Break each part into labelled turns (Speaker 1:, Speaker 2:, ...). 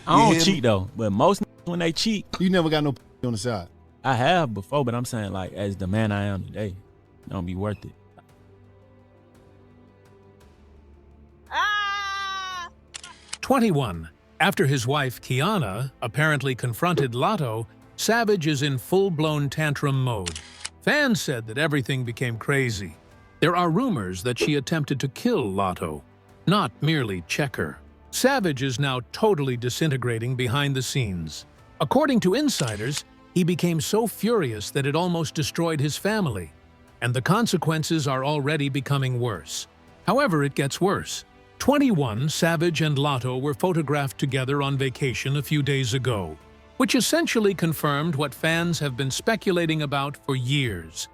Speaker 1: I don't cheat though, but most when they cheat,
Speaker 2: You never got no on the side.
Speaker 1: I have before, but I'm saying like as the man I am today, it don't be worth it.
Speaker 3: 21. After his wife, Kiana, apparently confronted Latto, Savage is in full-blown tantrum mode. Fans said that everything became crazy. There are rumors that she attempted to kill Latto, not merely check her. Savage is now totally disintegrating behind the scenes. According to insiders, he became so furious that it almost destroyed his family, and the consequences are already becoming worse. However, it gets worse. 21, Savage and Latto were photographed together on vacation a few days ago, which essentially confirmed what fans have been speculating about for years,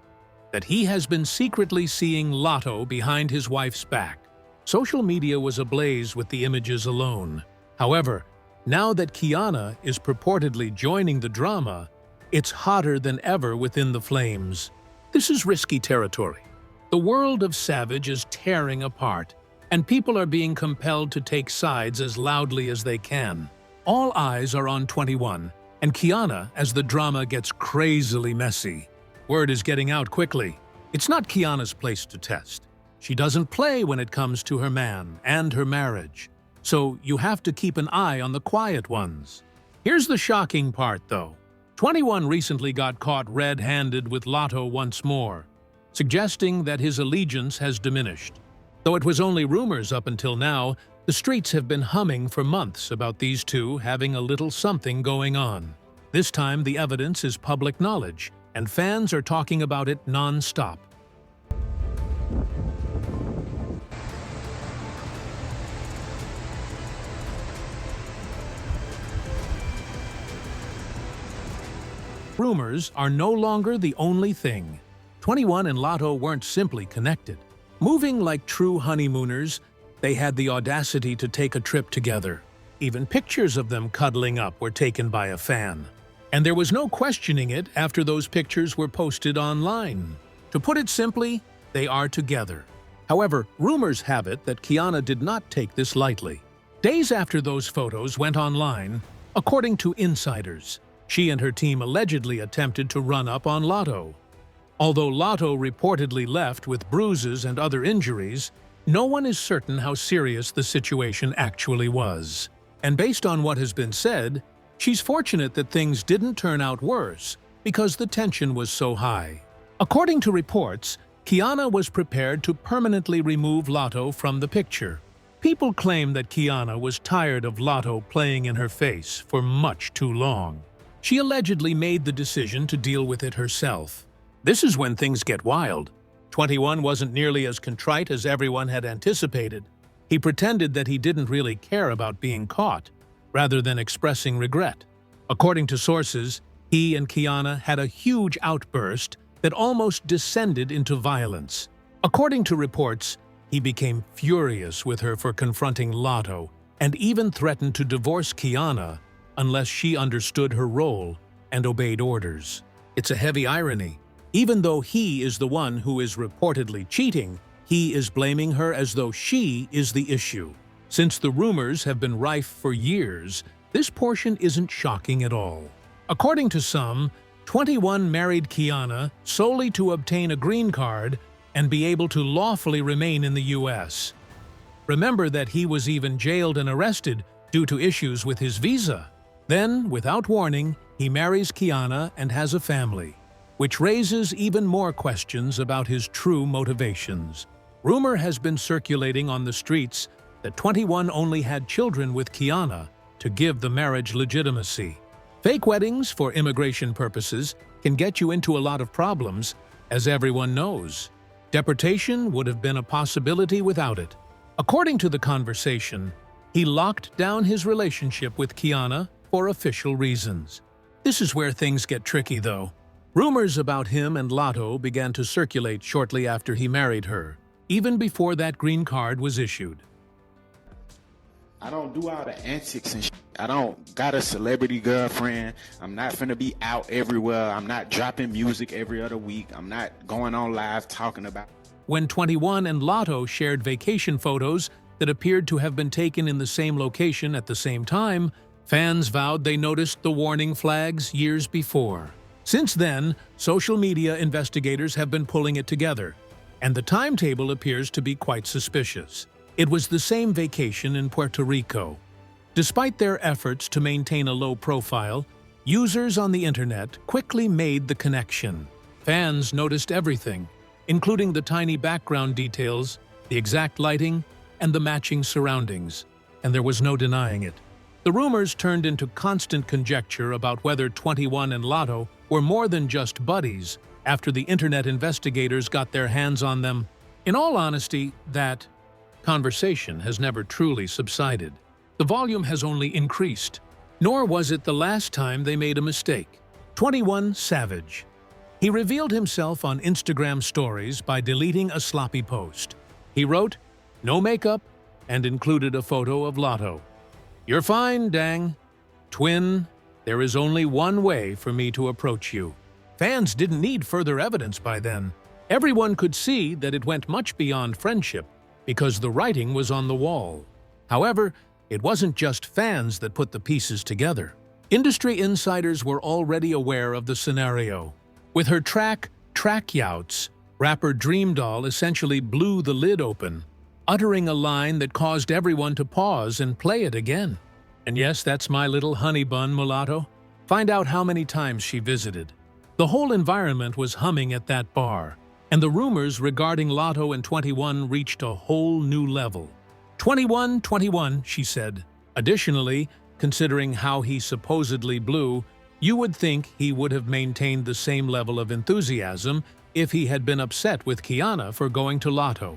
Speaker 3: that he has been secretly seeing Latto behind his wife's back. Social media was ablaze with the images alone. However, now that Kiana is purportedly joining the drama, it's hotter than ever within the flames. This is risky territory. The world of Savage is tearing apart, and people are being compelled to take sides as loudly as they can. All eyes are on 21 and Kiana as the drama gets crazily messy. Word is getting out quickly. It's not Kiana's place to test. She doesn't play when it comes to her man and her marriage. So you have to keep an eye on the quiet ones. Here's the shocking part, though. 21 recently got caught red-handed with Latto once more, suggesting that his allegiance has diminished. Though it was only rumors up until now, the streets have been humming for months about these two having a little something going on. This time, the evidence is public knowledge, and fans are talking about it non-stop. Rumors are no longer the only thing. 21 and Latto weren't simply connected. Moving like true honeymooners, they had the audacity to take a trip together. Even pictures of them cuddling up were taken by a fan. And there was no questioning it after those pictures were posted online. To put it simply, they are together. However, rumors have it that Kiana did not take this lightly. Days after those photos went online, according to insiders, she and her team allegedly attempted to run up on Latto. Although Latto reportedly left with bruises and other injuries, no one is certain how serious the situation actually was. And based on what has been said, she's fortunate that things didn't turn out worse because the tension was so high. According to reports, Kiana was prepared to permanently remove Latto from the picture. People claim that Kiana was tired of Latto playing in her face for much too long. She allegedly made the decision to deal with it herself. This is when things get wild. 21 wasn't nearly as contrite as everyone had anticipated. He pretended that he didn't really care about being caught, rather than expressing regret. According to sources, he and Kiana had a huge outburst that almost descended into violence. According to reports, he became furious with her for confronting Latto and even threatened to divorce Kiana unless she understood her role and obeyed orders. It's a heavy irony. Even though he is the one who is reportedly cheating, he is blaming her as though she is the issue. Since the rumors have been rife for years, this portion isn't shocking at all. According to some, 21 married Kiana solely to obtain a green card and be able to lawfully remain in the U.S. Remember that he was even jailed and arrested due to issues with his visa. Then, without warning, he marries Kiana and has a family, which raises even more questions about his true motivations. Rumor has been circulating on the streets that 21 only had children with Kiana to give the marriage legitimacy. Fake weddings for immigration purposes can get you into a lot of problems, as everyone knows. Deportation would have been a possibility without it. According to the conversation, he locked down his relationship with Kiana for official reasons. This is where things get tricky, though. Rumors about him and Latto began to circulate shortly after he married her, even before that green card was issued.
Speaker 4: I don't do all the antics and shit. I don't got a celebrity girlfriend. I'm not finna be out everywhere. I'm not dropping music every other week. I'm not going on live talking about.
Speaker 3: When 21 and Latto shared vacation photos that appeared to have been taken in the same location at the same time, Fans vowed they noticed the warning flags years before. Since then, social media investigators have been pulling it together, and the timetable appears to be quite suspicious. It was the same vacation in Puerto Rico. Despite their efforts to maintain a low profile, users on the internet quickly made the connection. Fans noticed everything, including the tiny background details, the exact lighting, and the matching surroundings, and there was no denying it. The rumors turned into constant conjecture about whether 21 and Latto were more than just buddies after the internet investigators got their hands on them. In all honesty, that conversation has never truly subsided. The volume has only increased. Nor was it the last time they made a mistake. 21 Savage. He revealed himself on Instagram stories by deleting a sloppy post. He wrote, "No makeup," and included a photo of Latto. "You're fine, dang. Twin, there is only one way for me to approach you." Fans didn't need further evidence by then. Everyone could see that it went much beyond friendship because the writing was on the wall. However, it wasn't just fans that put the pieces together. Industry insiders were already aware of the scenario. With her track, Trackouts, rapper Dream Doll essentially blew the lid open, uttering a line that caused everyone to pause and play it again. And yes, that's my little honey bun, mulatto. Find out how many times she visited. The whole environment was humming at that bar, and the rumors regarding Latto and 21 reached a whole new level. 21, 21, she said. Additionally, considering how he supposedly blew, you would think he would have maintained the same level of enthusiasm if he had been upset with Kiana for going to Latto.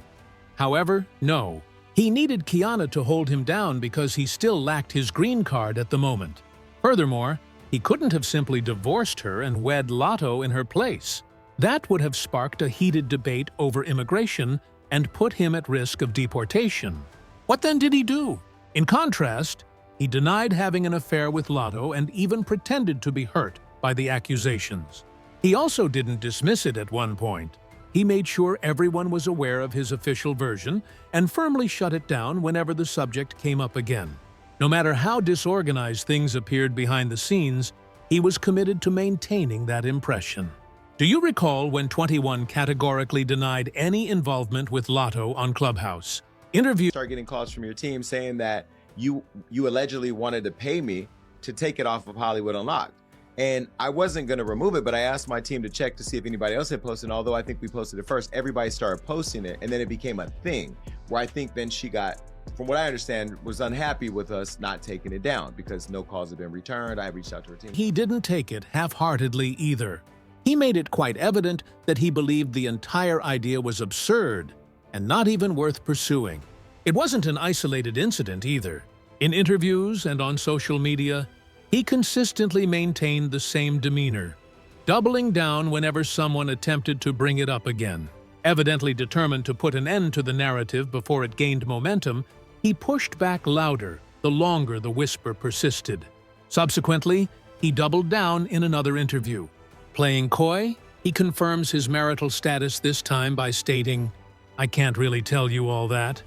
Speaker 3: However, no. He needed Kiana to hold him down because he still lacked his green card at the moment. Furthermore, he couldn't have simply divorced her and wed Latto in her place. That would have sparked a heated debate over immigration and put him at risk of deportation. What then did he do? In contrast, he denied having an affair with Latto and even pretended to be hurt by the accusations. He also didn't dismiss it at one point. He made sure everyone was aware of his official version and firmly shut it down whenever the subject came up again. No matter how disorganized things appeared behind the scenes, he was committed to maintaining that impression. Do you recall when 21 categorically denied any involvement with Latto on Clubhouse?
Speaker 2: Start getting calls from your team saying that you allegedly wanted to pay me to take it off of Hollywood Unlocked. And I wasn't going to remove it, but I asked my team to check to see if anybody else had posted. And although I think we posted it first, everybody started posting it. And then it became a thing where I think then she got, from what I understand, was unhappy with us not taking it down because no calls have been returned. I reached out to her team.
Speaker 3: He didn't take it half-heartedly either. He made it quite evident that he believed the entire idea was absurd and not even worth pursuing. It wasn't an isolated incident either. In interviews and on social media, he consistently maintained the same demeanor, doubling down whenever someone attempted to bring it up again. Evidently determined to put an end to the narrative before it gained momentum, he pushed back louder the longer the whisper persisted. Subsequently, he doubled down in another interview. Playing coy, he confirms his marital status this time by stating, "I can't really tell you all that."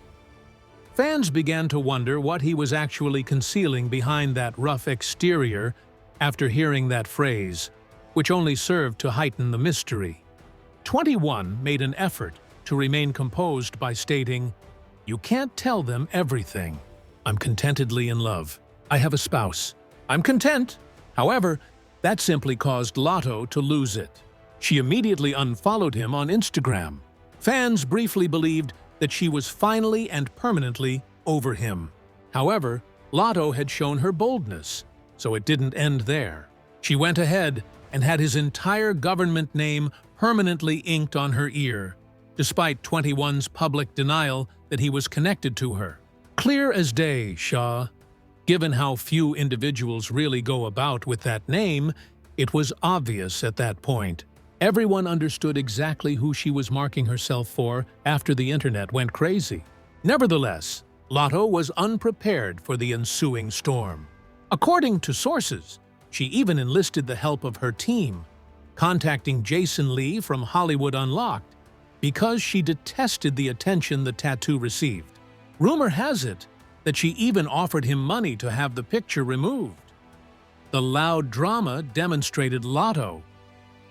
Speaker 3: Fans began to wonder what he was actually concealing behind that rough exterior after hearing that phrase, which only served to heighten the mystery. 21 made an effort to remain composed by stating, "You can't tell them everything. I'm contentedly in love. I have a spouse. I'm content." However, that simply caused Latto to lose it. She immediately unfollowed him on Instagram. Fans briefly believed that she was finally and permanently over him. However, Latto had shown her boldness, so it didn't end there. She went ahead and had his entire government name permanently inked on her ear, despite 21's public denial that he was connected to her. Clear as day, Shaw. Given how few individuals really go about with that name, it was obvious at that point. Everyone understood exactly who she was marking herself for after the internet went crazy. Nevertheless, Latto was unprepared for the ensuing storm. According to sources, she even enlisted the help of her team, contacting Jason Lee from Hollywood Unlocked because she detested the attention the tattoo received. Rumor has it that she even offered him money to have the picture removed. The loud drama demonstrated Latto.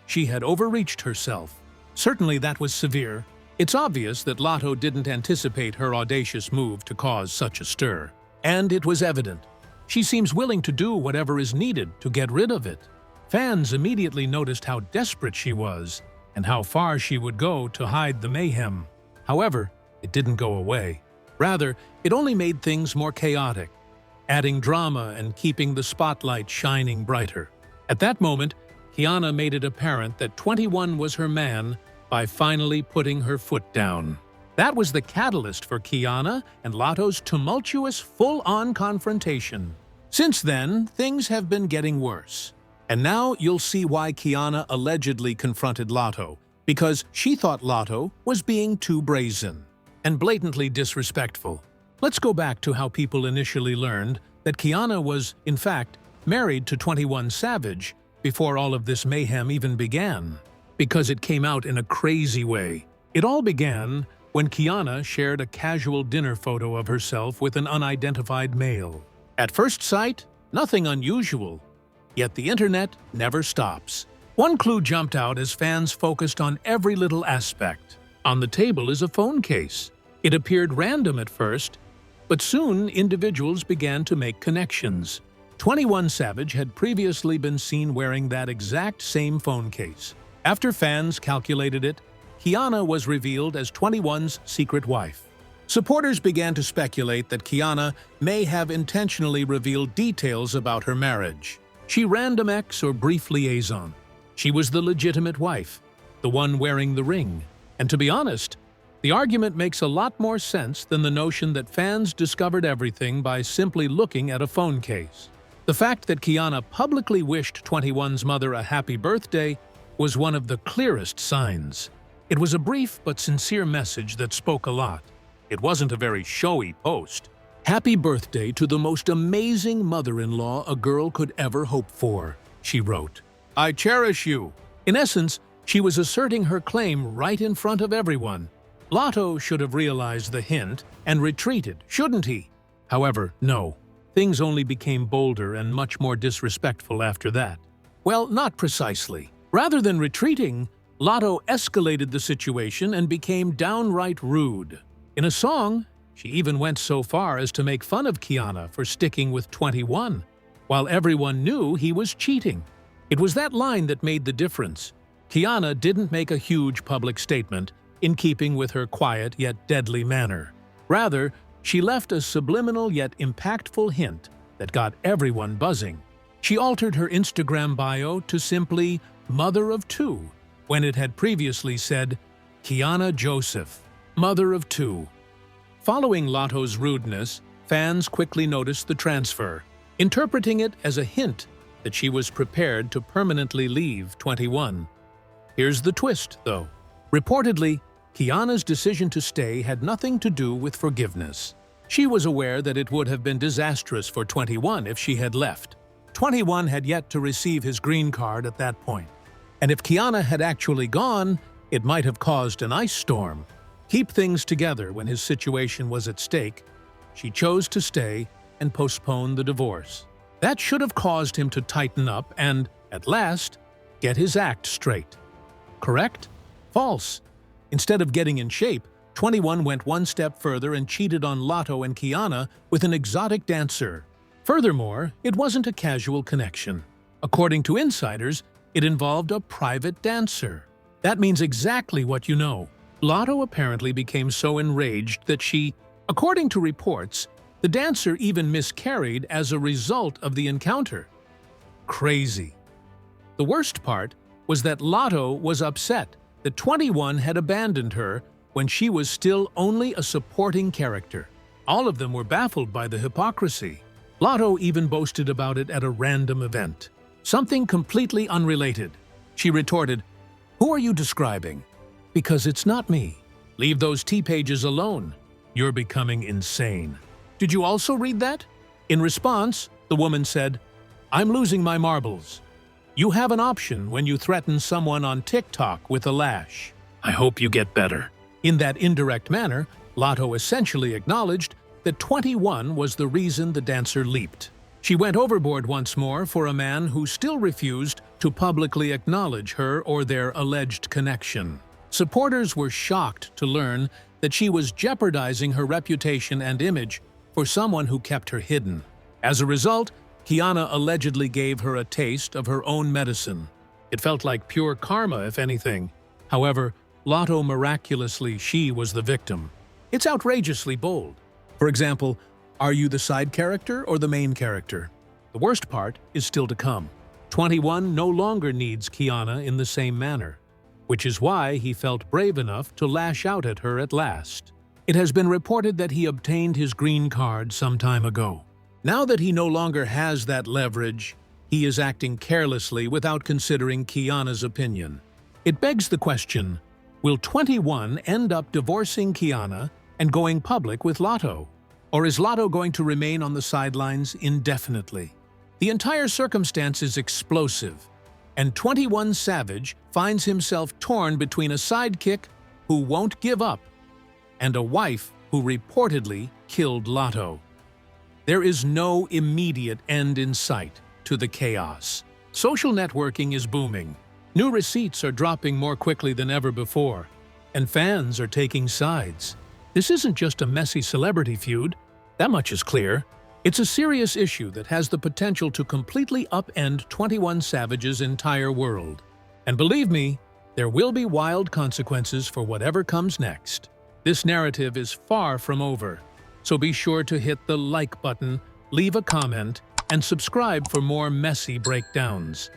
Speaker 3: She had overreached herself. Certainly that was severe. It's obvious that Latto didn't anticipate her audacious move to cause such a stir. And it was evident. She seems willing to do whatever is needed to get rid of it. Fans immediately noticed how desperate she was and how far she would go to hide the mayhem. However, it didn't go away. Rather, it only made things more chaotic, adding drama and keeping the spotlight shining brighter. At that moment, Kiana made it apparent that 21 was her man by finally putting her foot down. That was the catalyst for Kiana and Latto's tumultuous, full-on confrontation. Since then, things have been getting worse. And now you'll see why Kiana allegedly confronted Latto, because she thought Latto was being too brazen and blatantly disrespectful. Let's go back to how people initially learned that Kiana was, in fact, married to 21 Savage before all of this mayhem even began, because it came out in a crazy way. It all began when Kiana shared a casual dinner photo of herself with an unidentified male. At first sight, nothing unusual, yet the internet never stops. One clue jumped out as fans focused on every little aspect. On the table is a phone case. It appeared random at first, but soon individuals began to make connections. 21 Savage had previously been seen wearing that exact same phone case. After fans calculated it, Kiana was revealed as 21's secret wife. Supporters began to speculate that Kiana may have intentionally revealed details about her marriage. She random X or brief liaison. She was the legitimate wife, the one wearing the ring. And to be honest, the argument makes a lot more sense than the notion that fans discovered everything by simply looking at a phone case. The fact that Kiana publicly wished 21's mother a happy birthday was one of the clearest signs. It was a brief but sincere message that spoke a lot. It wasn't a very showy post. "Happy birthday to the most amazing mother-in-law a girl could ever hope for," she wrote. "I cherish you." In essence, she was asserting her claim right in front of everyone. Latto should have realized the hint and retreated, shouldn't he? However, no. Things only became bolder and much more disrespectful after that. Well, not precisely. Rather than retreating, Latto escalated the situation and became downright rude. In a song, she even went so far as to make fun of Kiana for sticking with 21, while everyone knew he was cheating. It was that line that made the difference. Kiana didn't make a huge public statement, in keeping with her quiet yet deadly manner. Rather, she left a subliminal yet impactful hint that got everyone buzzing. She altered her Instagram bio to simply "Mother of Two," when it had previously said Kiana Joseph, Mother of Two. Following Latto's rudeness, fans quickly noticed the transfer, interpreting it as a hint that she was prepared to permanently leave 21. Here's the twist, though. Reportedly, Kiana's decision to stay had nothing to do with forgiveness. She was aware that it would have been disastrous for 21 if she had left. 21 had yet to receive his green card at that point. And if Kiana had actually gone, it might have caused an ice storm. Keep things together when his situation was at stake, she chose to stay and postpone the divorce. That should have caused him to tighten up and, at last, get his act straight. Correct? False. Instead of getting in shape, 21 went one step further and cheated on Latto and Kiana with an exotic dancer. Furthermore, it wasn't a casual connection. According to insiders, it involved a private dancer. That means exactly what you know. Latto apparently became so enraged that according to reports, the dancer even miscarried as a result of the encounter. Crazy. The worst part was that Latto was upset that 21 had abandoned her when she was still only a supporting character. All of them were baffled by the hypocrisy. Latto even boasted about it at a random event. Something completely unrelated. She retorted, "Who are you describing? Because it's not me. Leave those T-pages alone. You're becoming insane." Did you also read that? In response, the woman said, "I'm losing my marbles. You have an option when you threaten someone on TikTok with a lash. I hope you get better." In that indirect manner, Latto essentially acknowledged that 21 was the reason the dancer leaped. She went overboard once more for a man who still refused to publicly acknowledge her or their alleged connection. Supporters were shocked to learn that she was jeopardizing her reputation and image for someone who kept her hidden. As a result, Kiana allegedly gave her a taste of her own medicine. It felt like pure karma, if anything. However, Latto miraculously, she was the victim. It's outrageously bold. For example, are you the side character or the main character? The worst part is still to come. 21 no longer needs Kiana in the same manner, which is why he felt brave enough to lash out at her at last. It has been reported that he obtained his green card some time ago. Now that he no longer has that leverage, he is acting carelessly without considering Kiana's opinion. It begs the question, will 21 end up divorcing Kiana and going public with Latto? Or is Latto going to remain on the sidelines indefinitely? The entire circumstance is explosive, and 21 Savage finds himself torn between a sidekick who won't give up and a wife who reportedly killed Latto. There is no immediate end in sight to the chaos. Social networking is booming. New receipts are dropping more quickly than ever before, and fans are taking sides. This isn't just a messy celebrity feud, that much is clear. It's a serious issue that has the potential to completely upend 21 Savage's entire world. And believe me, there will be wild consequences for whatever comes next. This narrative is far from over, so be sure to hit the like button, leave a comment, and subscribe for more messy breakdowns.